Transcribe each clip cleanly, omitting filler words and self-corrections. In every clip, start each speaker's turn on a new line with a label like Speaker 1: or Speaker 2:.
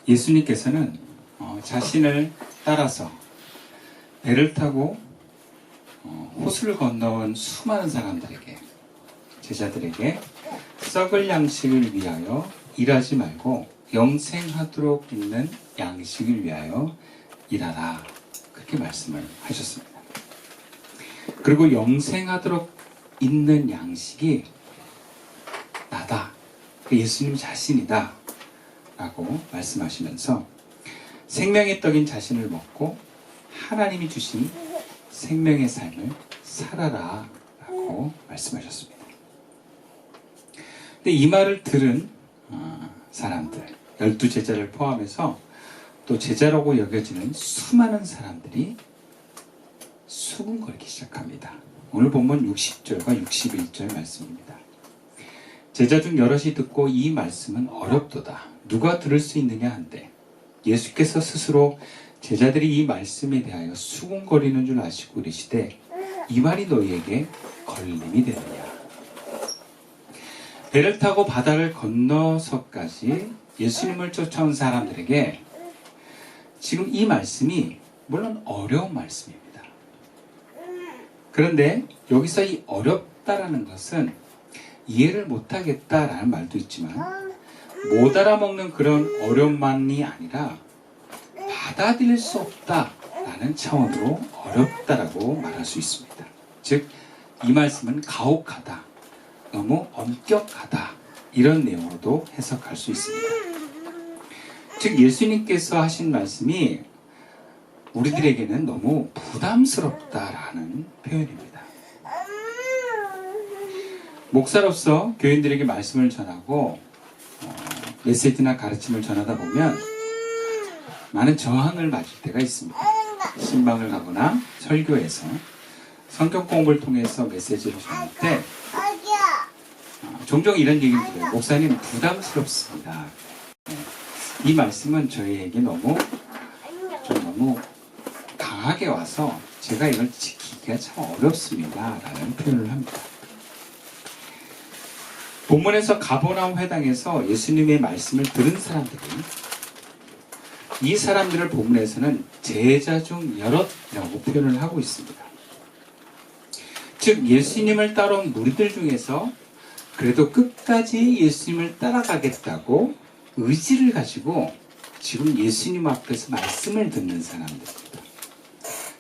Speaker 1: 예수님께서는 자신을 따라서 배를 타고 호수를 건너온 수많은 사람들에게, 제자들에게 썩을 양식을 위하여 일하지 말고 영생하도록 있는 양식을 위하여 일하라, 그렇게 말씀을 하셨습니다. 그리고 영생하도록 있는 양식이 나다, 예수님 자신이다 라고 말씀하시면서 생명의 떡인 자신을 먹고 하나님이 주신 생명의 삶을 살아라 라고 말씀하셨습니다. 근데 이 말을 들은 사람들, 12제자를 포함해서 또 제자라고 여겨지는 수많은 사람들이 수군거리기 시작합니다. 오늘 본문 60절과 61절 말씀입니다. 제자 중 여럿이 듣고 이 말씀은 어렵도다, 누가 들을 수 있느냐 한데 예수께서 스스로 제자들이 이 말씀에 대하여 수군거리는 줄 아시고 이르시되 이 말이 너희에게 걸림이 되느냐. 배를 타고 바다를 건너서까지 예수님을 쫓아온 사람들에게 지금 이 말씀이 물론 어려운 말씀입니다. 그런데 여기서 이 어렵다라는 것은 이해를 못하겠다라는 말도 있지만 못 알아먹는 그런 어려움만이 아니라 받아들일 수 없다라는 차원으로 어렵다라고 말할 수 있습니다. 즉, 이 말씀은 가혹하다, 너무 엄격하다, 이런 내용으로도 해석할 수 있습니다. 즉, 예수님께서 하신 말씀이 우리들에게는 너무 부담스럽다라는 표현입니다. 목사로서 교인들에게 말씀을 전하고 메시지나 가르침을 전하다 보면 많은 저항을 맞을 때가 있습니다. 신방을 가거나 설교에서 성경 공부를 통해서 메시지를 전할 때 종종 이런 얘기를 들어요. 목사님, 부담스럽습니다. 이 말씀은 저희에게 너무 강하게 와서 제가 이걸 지키기가 참 어렵습니다 라는 표현을 합니다. 본문에서 가버나움 회당에서 예수님의 말씀을 들은 사람들이, 이 사람들을 본문에서는 제자 중 여럿이라고 표현을 하고 있습니다. 즉, 예수님을 따라온 무리들 중에서 그래도 끝까지 예수님을 따라가겠다고 의지를 가지고 지금 예수님 앞에서 말씀을 듣는 사람들입니다.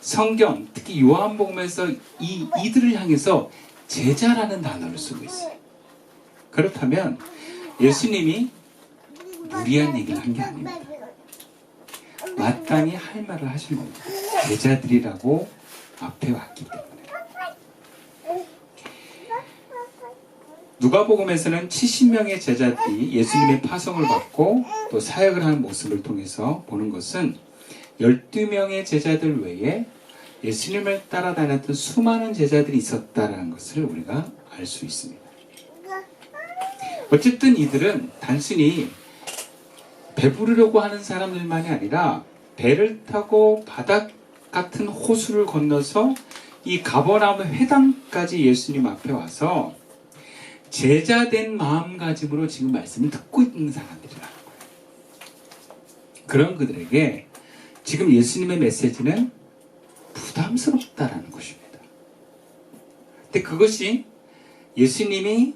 Speaker 1: 성경, 특히 요한복음에서 이들을 향해서 제자라는 단어를 쓰고 있어요. 그렇다면 예수님이 무리한 얘기를 한 게 아닙니다. 마땅히 할 말을 하신 겁니다. 제자들이라고 앞에 왔기 때문에. 누가복음에서는 70명의 제자들이 예수님의 파송을 받고 또 사역을 하는 모습을 통해서 보는 것은 12명의 제자들 외에 예수님을 따라다녔던 수많은 제자들이 있었다는 것을 우리가 알 수 있습니다. 어쨌든 이들은 단순히 배부르려고 하는 사람들만이 아니라 배를 타고 바다 같은 호수를 건너서 이 가버나움 회당까지 예수님 앞에 와서 제자된 마음가짐으로 지금 말씀을 듣고 있는 사람들이라는 거예요. 그런 그들에게 지금 예수님의 메시지는 부담스럽다라는 것입니다. 근데 그것이 예수님이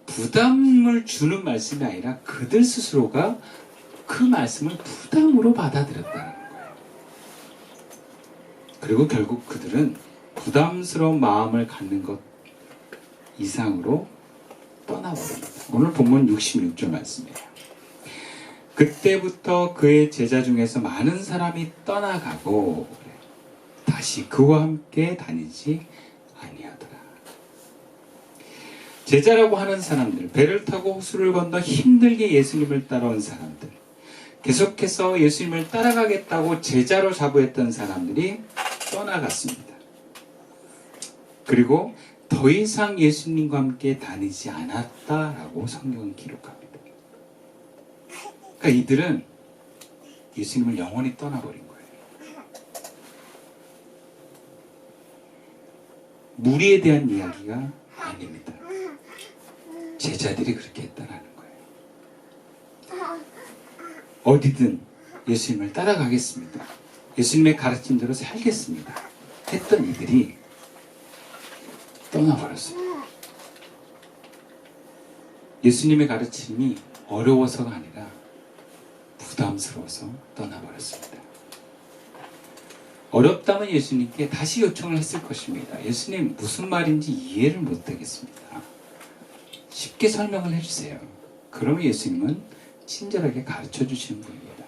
Speaker 1: 부담을 주는 말씀이 아니라 그들 스스로가 그 말씀을 부담으로 받아들였다는 거예요. 그리고 결국 그들은 부담스러운 마음을 갖는 것 이상으로 떠나버립니다. 오늘 본문 66절 말씀이에요. 그때부터 그의 제자 중에서 많은 사람이 떠나가고 다시 그와 함께 다니지 아니하더라. 제자라고 하는 사람들, 배를 타고 호수를 건너 힘들게 예수님을 따라온 사람들, 계속해서 예수님을 따라가겠다고 제자로 자부했던 사람들이 떠나갔습니다. 그리고 더 이상 예수님과 함께 다니지 않았다라고 성경은 기록합니다. 그러니까 이들은 예수님을 영원히 떠나버린 거예요. 무리에 대한 이야기가 아닙니다. 제자들이 그렇게 했다라는 거예요. 어디든 예수님을 따라가겠습니다. 예수님의 가르침대로 살겠습니다. 했던 이들이 떠나버렸습니다. 예수님의 가르침이 어려워서가 아니라 부담스러워서 떠나버렸습니다. 어렵다면 예수님께 다시 요청을 했을 것입니다. 예수님, 무슨 말인지 이해를 못하겠습니다. 쉽게 설명을 해주세요. 그러면 예수님은 친절하게 가르쳐 주시는 분입니다.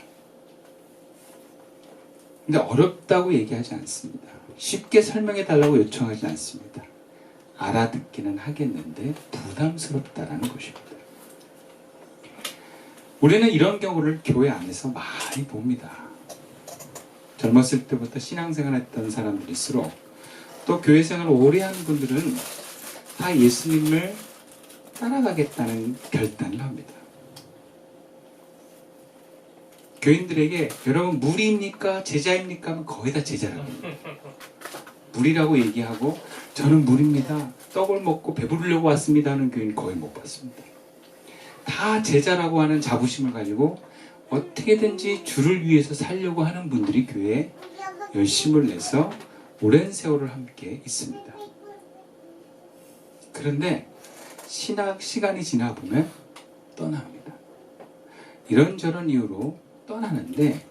Speaker 1: 근데 어렵다고 얘기하지 않습니다. 쉽게 설명해 달라고 요청하지 않습니다. 알아듣기는 하겠는데 부담스럽다라는 것입니다. 우리는 이런 경우를 교회 안에서 많이 봅니다. 젊었을 때부터 신앙생활 했던 사람들일수록 또 교회생활을 오래 하는 분들은 다 예수님을 따라가겠다는 결단을 합니다. 교인들에게 여러분 무리입니까? 제자입니까? 하면 거의 다 제자라고 합니다. 무리라고 얘기하고 저는 무리입니다. 떡을 먹고 배부르려고 왔습니다 하는 교인 거의 못 봤습니다. 다 제자라고 하는 자부심을 가지고 어떻게든지 주를 위해서 살려고 하는 분들이 교회에 열심을 내서 오랜 세월을 함께 있습니다. 그런데 신학 시간이 지나 보면 떠납니다. 이런저런 이유로 떠나는데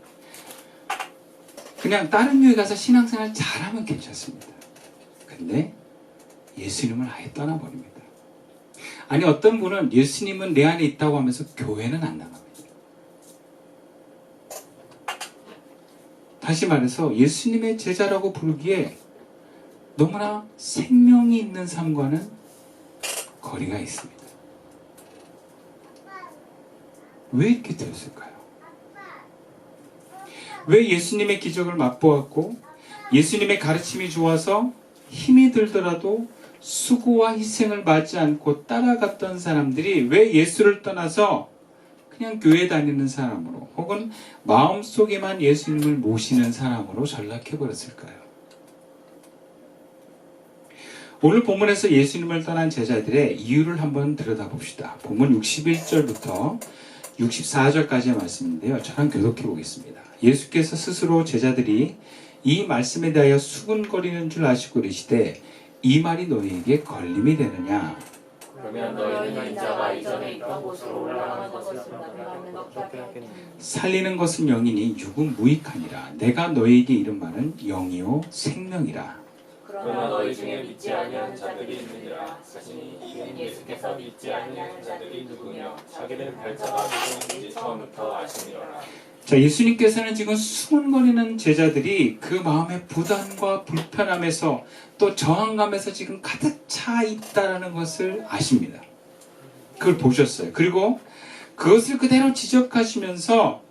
Speaker 1: 그냥 다른 교회 가서 신앙생활 잘하면 괜찮습니다. 근데 예수님을 아예 떠나버립니다. 아니 어떤 분은 예수님은 내 안에 있다고 하면서 교회는 안 나갑니다. 다시 말해서 예수님의 제자라고 부르기에 너무나 생명이 있는 삶과는 거리가 있습니다. 왜 이렇게 되었을까요? 왜 예수님의 기적을 맛보았고 예수님의 가르침이 좋아서 힘이 들더라도 수고와 희생을 받지 않고 따라갔던 사람들이 왜 예수를 떠나서 그냥 교회 다니는 사람으로 혹은 마음속에만 예수님을 모시는 사람으로 전락해버렸을까요? 오늘 본문에서 예수님을 떠난 제자들의 이유를 한번 들여다봅시다. 본문 61절부터 64절까지의 말씀인데요. 저랑 교독해 보겠습니다. 예수께서 스스로 제자들이 이 말씀에 대하여 수군거리는 줄 아시고 이르시되 이 말이 너희에게 걸림이 되느냐?
Speaker 2: 그러면 너희는 인자가 이전에 있던 곳으로 올라가는 것을 생각하면 어떻게 하겠느냐?
Speaker 1: 살리는 것은 영이니 육은 무익하니라. 내가 너희에게 이른 말은 영이요 생명이라.
Speaker 2: 그러나 너희 중에 믿지 아니하는 자들이 있느니라 하시니 이는 예수께서 믿지 아니하는 자들이 누구며 자기들 발자가 누구인지 처음부터 아시니라.
Speaker 1: 자, 예수님께서는 지금 수군거리는 제자들이 그 마음의 부담과 불편함에서 또 저항감에서 지금 가득 차 있다는 것을 아십니다. 그걸 보셨어요. 그리고 그것을 그대로 지적하시면서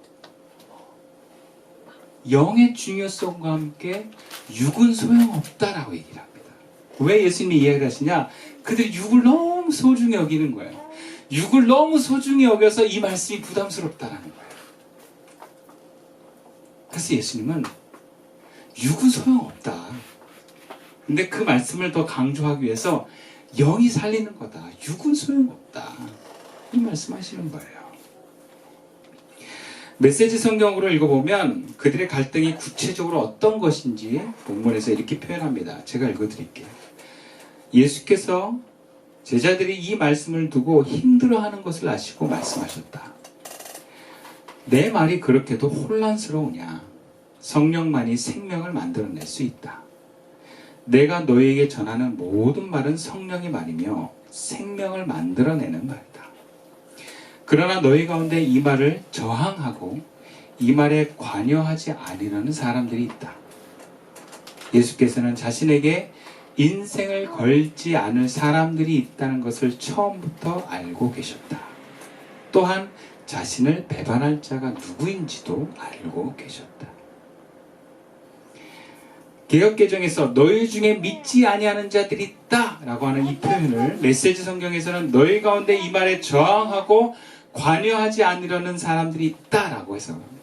Speaker 1: 영의 중요성과 함께 육은 소용없다라고 얘기를 합니다. 왜 예수님이 이야기를 하시냐? 그들이 육을 너무 소중히 여기는 거예요. 육을 너무 소중히 여겨서 이 말씀이 부담스럽다라는 거예요. 그래서 예수님은 육은 소용없다. 근데 그 말씀을 더 강조하기 위해서 영이 살리는 거다. 육은 소용없다. 이 말씀하시는 거예요. 메시지 성경으로 읽어보면 그들의 갈등이 구체적으로 어떤 것인지 본문에서 이렇게 표현합니다. 제가 읽어드릴게요. 예수께서 제자들이 이 말씀을 두고 힘들어하는 것을 아시고 말씀하셨다. 내 말이 그렇게도 혼란스러우냐? 성령만이 생명을 만들어낼 수 있다. 내가 너희에게 전하는 모든 말은 성령의 말이며 생명을 만들어내는 말이다. 그러나 너희 가운데 이 말을 저항하고 이 말에 관여하지 아니려는 사람들이 있다. 예수께서는 자신에게 인생을 걸지 않을 사람들이 있다는 것을 처음부터 알고 계셨다. 또한 자신을 배반할 자가 누구인지도 알고 계셨다. 개역개정에서 너희 중에 믿지 아니하는 자들이 있다 라고 하는 이 표현을 메시지 성경에서는 너희 가운데 이 말에 저항하고 관여하지 않으려는 사람들이 있다라고 해석합니다.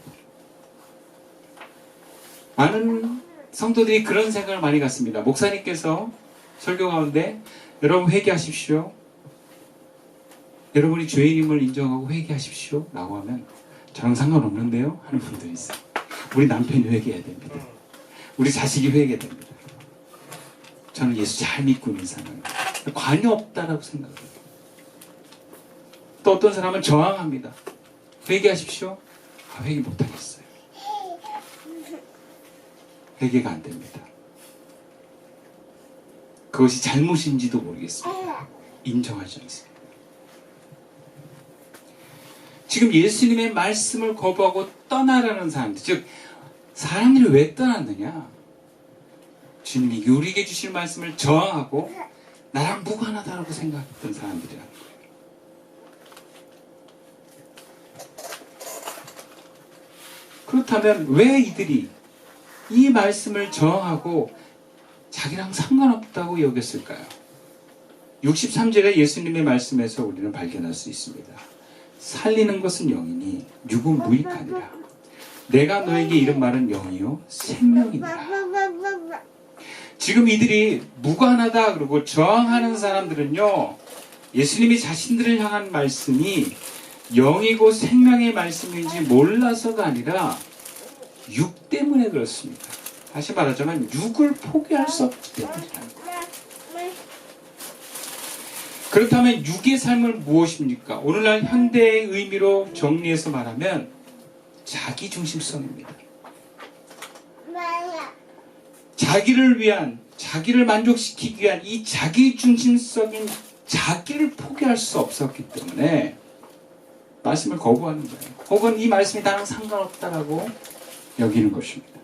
Speaker 1: 많은 성도들이 그런 생각을 많이 갖습니다. 목사님께서 설교 가운데 여러분 회개하십시오. 여러분이 죄인임을 인정하고 회개하십시오 라고 하면 저랑 상관없는데요? 하는 분들이 있어요. 우리 남편이 회개해야 됩니다. 우리 자식이 회개해야 됩니다. 저는 예수 잘 믿고 있는 사람입니다. 관여 없다라고 생각해요. 또 어떤 사람은 저항합니다. 회개하십시오. 회개 못하겠어요. 회개가 안 됩니다. 그것이 잘못인지도 모르겠습니다. 인정하지 않습니다. 지금 예수님의 말씀을 거부하고 떠나라는 사람들, 즉 사람들이 왜 떠났느냐? 주님이 우리에게 주실 말씀을 저항하고 나랑 무관하다고 생각했던 사람들이라는 거예요. 그렇다면 왜 이들이 이 말씀을 저항하고 자기랑 상관없다고 여겼을까요? 63절의 예수님의 말씀에서 우리는 발견할 수 있습니다. 살리는 것은 영이니 육은 무익하니라. 내가 너에게 이른 말은 영이요 생명이니라. 지금 이들이 무관하다 그러고 저항하는 사람들은요, 예수님이 자신들을 향한 말씀이 영이고 생명의 말씀인지 몰라서가 아니라 육 때문에 그렇습니다. 다시 말하자면 육을 포기할 수 없기 때문이다. 그렇다면 육의 삶은 무엇입니까? 오늘날 현대의 의미로 정리해서 말하면 자기중심성입니다. 자기를 위한, 자기를 만족시키기 위한 이 자기중심적인 자기를 포기할 수 없었기 때문에 말씀을 거부하는 거예요. 혹은 이 말씀이 나랑 상관없다라고 여기는 것입니다.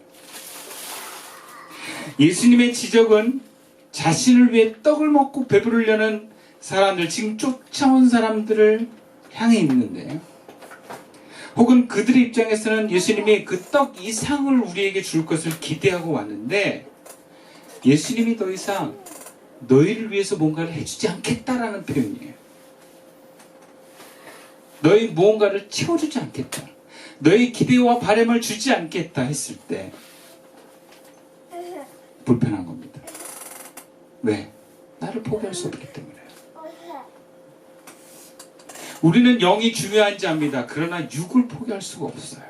Speaker 1: 예수님의 지적은 자신을 위해 떡을 먹고 배부르려는 사람들, 지금 쫓아온 사람들을 향해 있는데, 혹은 그들의 입장에서는 예수님이 그 떡 이상을 우리에게 줄 것을 기대하고 왔는데, 예수님이 더 이상 너희를 위해서 뭔가를 해주지 않겠다라는 표현이에요. 너희 무언가를 채워주지 않겠다. 너희 기대와 바람을 주지 않겠다 했을 때 불편한 겁니다. 왜? 나를 포기할 수 없기 때문에. 우리는 영이 중요한지 압니다. 그러나 육을 포기할 수가 없어요.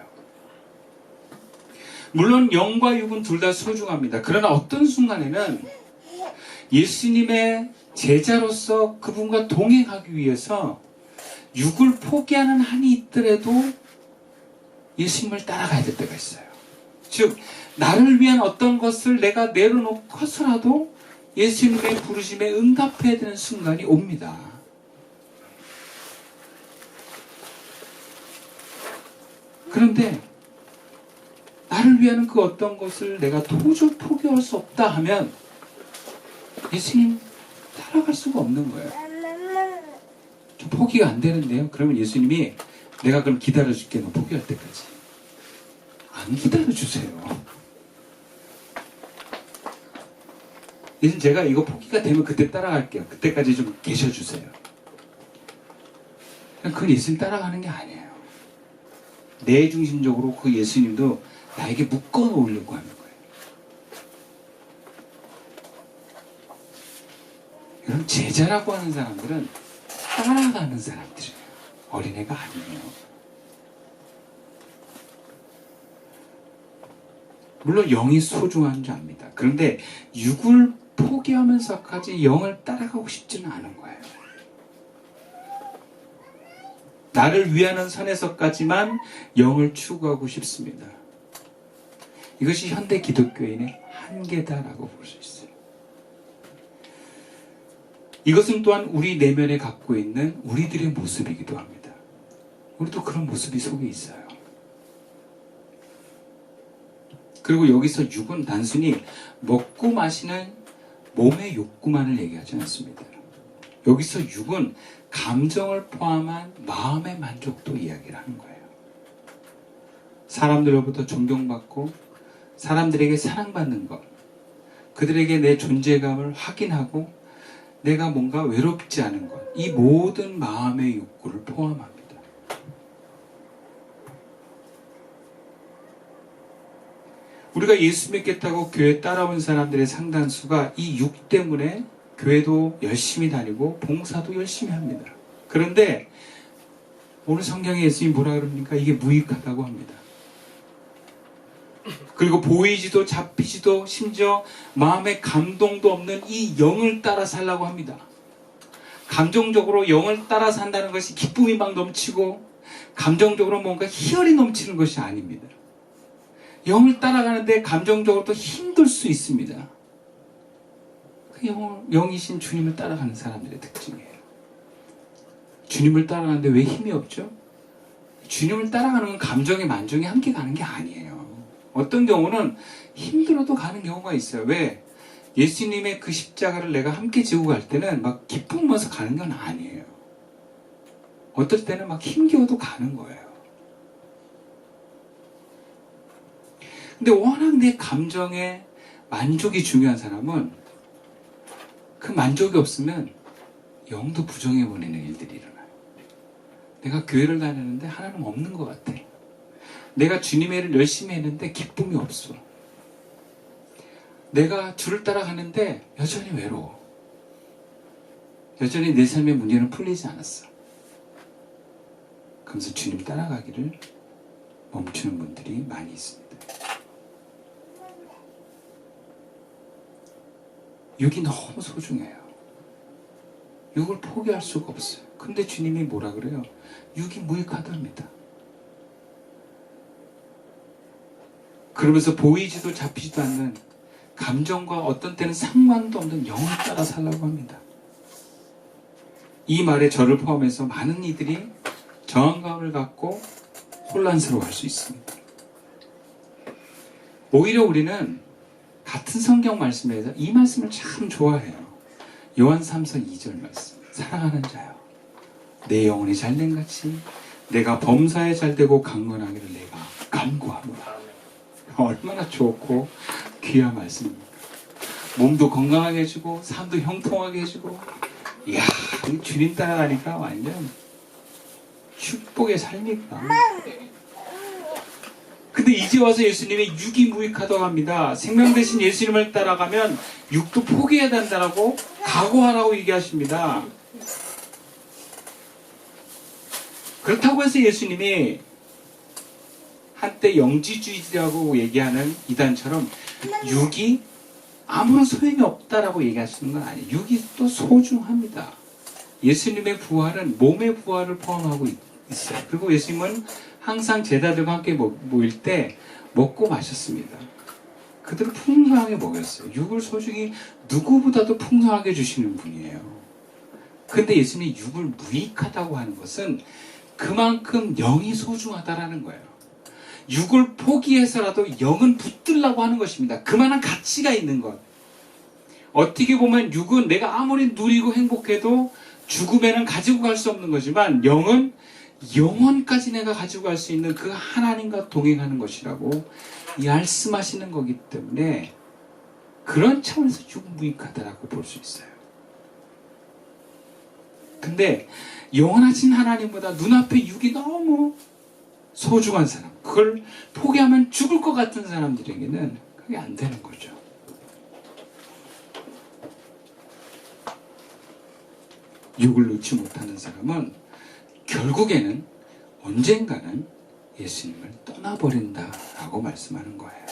Speaker 1: 물론 영과 육은 둘 다 소중합니다. 그러나 어떤 순간에는 예수님의 제자로서 그분과 동행하기 위해서 육을 포기하는 한이 있더라도 예수님을 따라가야 될 때가 있어요. 즉 나를 위한 어떤 것을 내가 내려놓고서라도 예수님의 부르심에 응답해야 되는 순간이 옵니다. 그런데 나를 위한 그 어떤 것을 내가 도저히 포기할 수 없다 하면 예수님 따라갈 수가 없는 거예요. 좀 포기가 안 되는데요. 그러면 예수님이 내가 그럼 기다려줄게, 너 포기할 때까지. 안 기다려주세요. 예수님 제가 이거 포기가 되면 그때 따라갈게요. 그때까지 좀 계셔주세요. 그건 예수님 따라가는 게 아니에요. 내 중심적으로 그 예수님도 나에게 묶어 놓으려고 하는 거예요. 여러분, 제자라고 하는 사람들은 따라가는 사람들이에요. 어린애가 아니에요. 물론 영이 소중한 줄 압니다. 그런데 육을 포기하면서까지 영을 따라가고 싶지는 않은 거예요. 나를 위하는 선에서까지만 영을 추구하고 싶습니다. 이것이 현대 기독교인의 한계다라고 볼 수 있어요. 이것은 또한 우리 내면에 갖고 있는 우리들의 모습이기도 합니다. 우리도 그런 모습이 속에 있어요. 그리고 여기서 육은 단순히 먹고 마시는 몸의 욕구만을 얘기하지 않습니다. 여기서 육은 감정을 포함한 마음의 만족도 이야기를 하는 거예요. 사람들로부터 존경받고 사람들에게 사랑받는 것, 그들에게 내 존재감을 확인하고 내가 뭔가 외롭지 않은 것, 이 모든 마음의 욕구를 포함합니다. 우리가 예수 믿겠다고 교회 따라온 사람들의 상당수가 이 육 때문에 교회도 열심히 다니고 봉사도 열심히 합니다. 그런데 오늘 성경에 예수님이 뭐라 그럽니까? 이게 무익하다고 합니다. 그리고 보이지도 잡히지도 심지어 마음에 감동도 없는 이 영을 따라 살라고 합니다. 감정적으로 영을 따라 산다는 것이 기쁨이 막 넘치고 감정적으로 뭔가 희열이 넘치는 것이 아닙니다. 영을 따라가는데 감정적으로 또 힘들 수 있습니다. 그 영이신 주님을 따라가는 사람들의 특징이에요. 주님을 따라가는데 왜 힘이 없죠? 주님을 따라가는 건 감정의 만족이 함께 가는 게 아니에요. 어떤 경우는 힘들어도 가는 경우가 있어요. 왜? 예수님의 그 십자가를 내가 함께 지고 갈 때는 막 기쁘면서 가는 건 아니에요. 어떨 때는 막 힘겨워도 가는 거예요. 근데 워낙 내 감정에 만족이 중요한 사람은 그 만족이 없으면 영도 부정해 보내는 일들이 일어나요. 내가 교회를 다니는데 하나님 없는 것 같아. 내가 주님의 일을 열심히 했는데 기쁨이 없어. 내가 주를 따라가는데 여전히 외로워. 여전히 내 삶의 문제는 풀리지 않았어. 그러면서 주님 따라가기를 멈추는 분들이 많이 있습니다. 육이 너무 소중해요. 육을 포기할 수가 없어요. 근데 주님이 뭐라 그래요? 육이 무익하답니다. 그러면서 보이지도 잡히지도 않는 감정과 어떤 때는 상관도 없는 영을 따라 살라고 합니다. 이 말에 저를 포함해서 많은 이들이 저항감을 갖고 혼란스러워할 수 있습니다. 오히려 우리는 같은 성경 말씀에서 이 말씀을 참 좋아해요. 요한 3서 2절 말씀. 사랑하는 자여, 내 영혼이 잘된 같이 내가 범사에 잘되고 강건하기를 내가 간구하노라. 얼마나 좋고 귀한 말씀입니다. 몸도 건강하게 해주고 삶도 형통하게 해주고, 이야, 주님 따라가니까 완전 축복의 삶이구나. 근데 이제 와서 예수님이 육이 무익하다고 합니다. 생명 대신 예수님을 따라가면 육도 포기해야 된다라고 각오하라고 얘기하십니다. 그렇다고 해서 예수님이 한때 영지주의라고 얘기하는 이단처럼 육이 아무런 소용이 없다라고 얘기하시는 건 아니에요. 육이 또 소중합니다. 예수님의 부활은 몸의 부활을 포함하고 있어요. 그리고 예수님은 항상 제자들과 함께 모일 때 먹고 마셨습니다. 그들을 풍성하게 먹였어요. 육을 소중히 누구보다도 풍성하게 주시는 분이에요. 근데 예수님이 육을 무익하다고 하는 것은 그만큼 영이 소중하다라는 거예요. 육을 포기해서라도 영은 붙들라고 하는 것입니다. 그만한 가치가 있는 것. 어떻게 보면 육은 내가 아무리 누리고 행복해도 죽음에는 가지고 갈 수 없는 거지만 영은 영원까지 내가 가지고 갈 수 있는 그 하나님과 동행하는 것이라고 말씀하시는 거기 때문에 그런 차원에서 육은 무익하다라고 볼 수 있어요. 근데 영원하신 하나님보다 눈앞에 육이 너무 소중한 사람, 그걸 포기하면 죽을 것 같은 사람들에게는 그게 안 되는 거죠. 육을 놓지 못하는 사람은 결국에는 언젠가는 예수님을 떠나버린다라고 말씀하는 거예요.